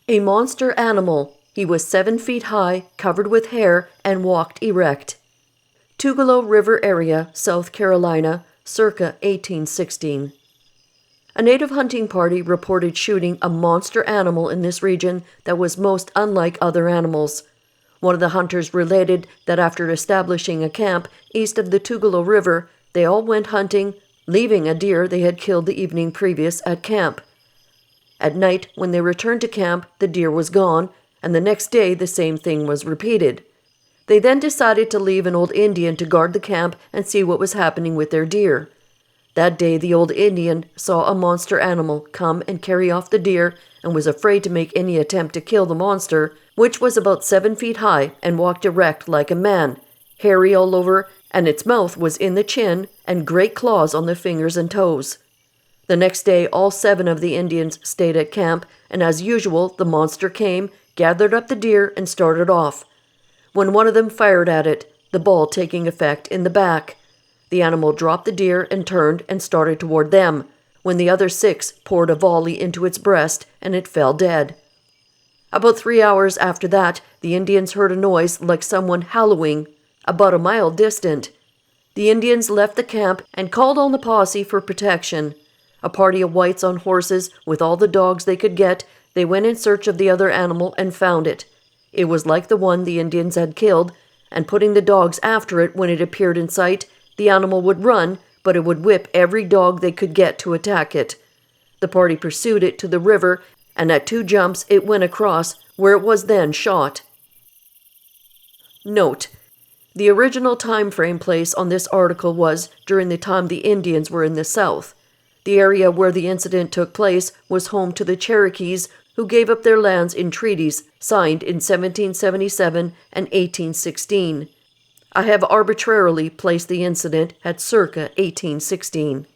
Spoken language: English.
A monster animal. He was 7 feet high, covered with hair, and walked erect. Tugelo River area, South Carolina, circa 1816. A native hunting party reported shooting a monster animal in this region that was most unlike other animals. One of the hunters related that after establishing a camp east of the Tugelo River, they all went hunting, leaving a deer they had killed the evening previous at camp. At night, when they returned to camp, the deer was gone, and the next day the same thing was repeated. They then decided to leave an old Indian to guard the camp and see what was happening with their deer. That day the old Indian saw a monster animal come and carry off the deer and was afraid to make any attempt to kill the monster, which was about 7 feet high and walked erect like a man, hairy all over, and its mouth was in the chin and great claws on the fingers and toes. The next day all 7 of the Indians stayed at camp, and as usual the monster came, gathered up the deer, and started off. When one of them fired at it, the ball taking effect in the back, the animal dropped the deer and turned and started toward them, when the other 6 poured a volley into its breast and it fell dead. About 3 hours after that, the Indians heard a noise like someone howling about a mile distant. The Indians left the camp and called on the posse for protection. A party of whites on horses, with all the dogs they could get, they went in search of the other animal and found it. It was like the one the Indians had killed, and putting the dogs after it when it appeared in sight, the animal would run, but it would whip every dog they could get to attack it. The party pursued it to the river, and at 2 jumps it went across, where it was then shot. Note: the original time frame place on this article was during the time the Indians were in the South. The area where the incident took place was home to the Cherokees, who gave up their lands in treaties signed in 1777 and 1816. I have arbitrarily placed the incident at circa 1816.